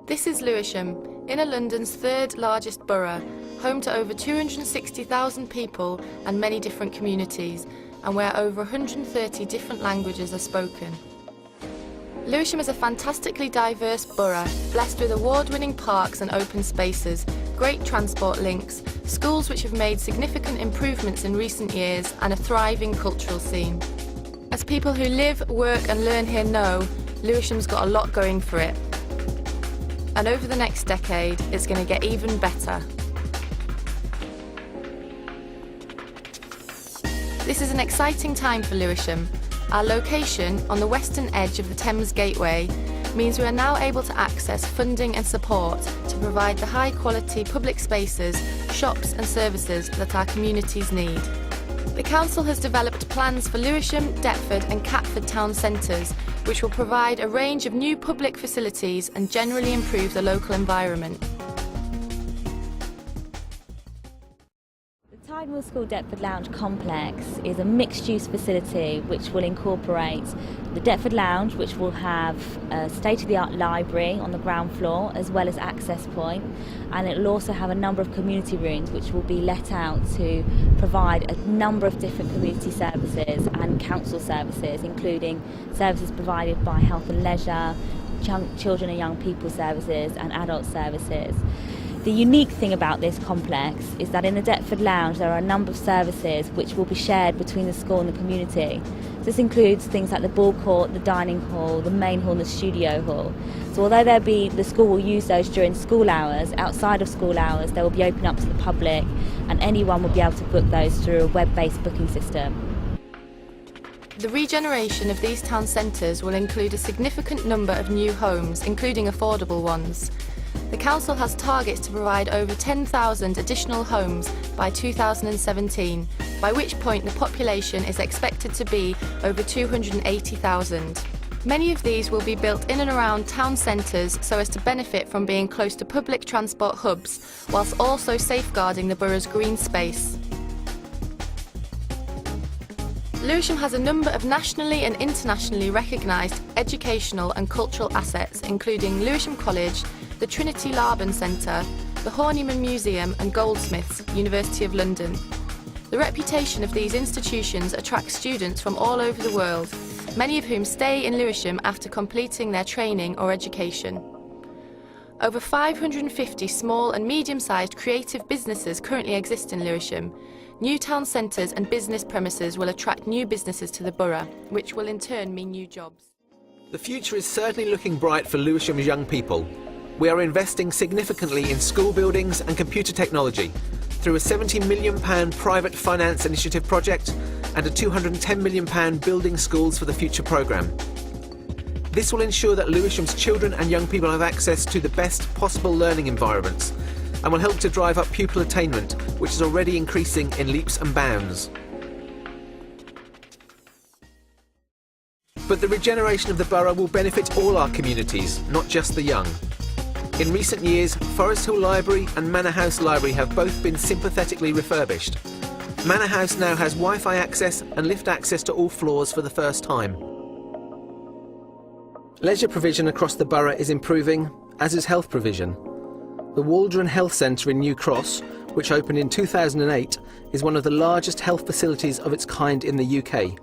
This is Lewisham, inner London's third largest borough, home to over 260,000 people and many different communities, and where over 130 different languages are spoken. Lewisham is a fantastically diverse borough, blessed with award-winning parks and open spaces, great transport links, schools which have made significant improvements in recent years, and a thriving cultural scene. As people who live, work and learn here know, Lewisham's got a lot going for it. And over the next decade, it's going to get even better. This is an exciting time for Lewisham. Our location on the western edge of the Thames Gateway means we are now able to access funding and support to provide the high-quality public spaces, shops and services that our communities need. The Council has developed plans for Lewisham, Deptford and Catford town centres, which will provide a range of new public facilities and generally improve the local environment. The Tidewell School Deptford Lounge complex is a mixed-use facility which will incorporate the Deptford Lounge, which will have a state-of-the-art library on the ground floor as well as access point, and it will also have a number of community rooms which will be let out to provide a number of different community services and council services, including services provided by health and leisure, children and young people services and adult services. The unique thing about this complex is that in the Deptford Lounge there are a number of services which will be shared between the school and the community. This includes things like the ball court, the dining hall, the main hall and the studio hall. So although the school will use those during school hours, outside of school hours they will be open up to the public and anyone will be able to book those through a web-based booking system. The regeneration of these town centres will include a significant number of new homes, including affordable ones. The Council has targets to provide over 10,000 additional homes by 2017, by which point the population is expected to be over 280,000. Many of these will be built in and around town centres so as to benefit from being close to public transport hubs, whilst also safeguarding the borough's green space. Lewisham has a number of nationally and internationally recognised educational and cultural assets, including Lewisham College, the Trinity Laban Centre, the Horniman Museum and Goldsmiths, University of London. The reputation of these institutions attracts students from all over the world, many of whom stay in Lewisham after completing their training or education. Over 550 small and medium-sized creative businesses currently exist in Lewisham. New town centres and business premises will attract new businesses to the borough, which will in turn mean new jobs. The future is certainly looking bright for Lewisham's young people. We are investing significantly in school buildings and computer technology through a £70 million private finance initiative project and a £210 million Building Schools for the Future programme. This will ensure that Lewisham's children and young people have access to the best possible learning environments and will help to drive up pupil attainment, which is already increasing in leaps and bounds. But the regeneration of the borough will benefit all our communities, not just the young. In recent years, Forest Hill Library and Manor House Library have both been sympathetically refurbished. Manor House now has Wi-Fi access and lift access to all floors for the first time. Leisure provision across the borough is improving, as is health provision. The Waldron Health Centre in New Cross, which opened in 2008, is one of the largest health facilities of its kind in the UK.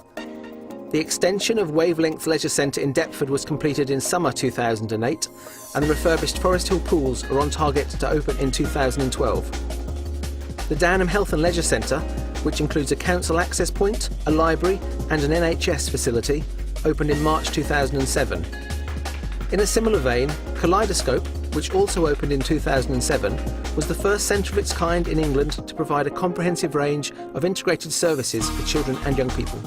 The extension of Wavelength Leisure Centre in Deptford was completed in summer 2008, and the refurbished Forest Hill pools are on target to open in 2012. The Downham Health and Leisure Centre, which includes a council access point, a library and an NHS facility, opened in March 2007. In a similar vein, Kaleidoscope, which also opened in 2007, was the first centre of its kind in England to provide a comprehensive range of integrated services for children and young people.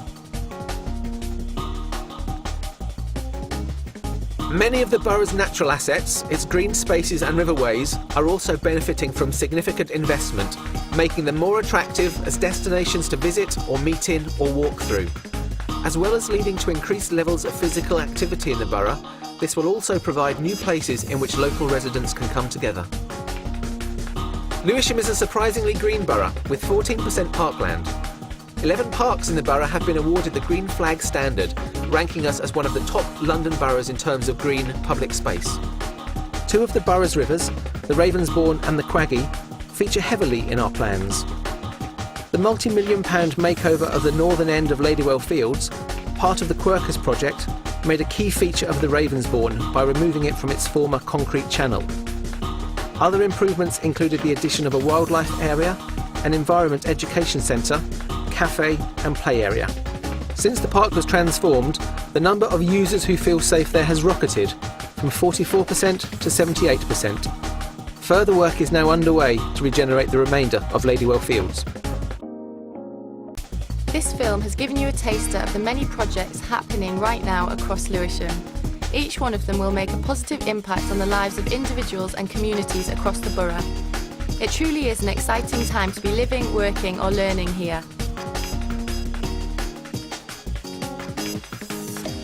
Many of the borough's natural assets, its green spaces and riverways, are also benefiting from significant investment, making them more attractive as destinations to visit or meet in or walk through. As well as leading to increased levels of physical activity in the borough, this will also provide new places in which local residents can come together. Lewisham is a surprisingly green borough with 14% parkland. 11 parks in the borough have been awarded the Green Flag standard, ranking us as one of the top London boroughs in terms of green public space. Two of the borough's rivers, the Ravensbourne and the Quaggy, feature heavily in our plans. The multi-million-pound makeover of the northern end of Ladywell Fields, part of the Quercus project, made a key feature of the Ravensbourne by removing it from its former concrete channel. Other improvements included the addition of a wildlife area, an environment education centre, cafe and play area. Since the park was transformed, the number of users who feel safe there has rocketed from 44% to 78%. Further work is now underway to regenerate the remainder of Ladywell Fields. This film has given you a taster of the many projects happening right now across Lewisham. Each one of them will make a positive impact on the lives of individuals and communities across the borough. It truly is an exciting time to be living, working or learning here.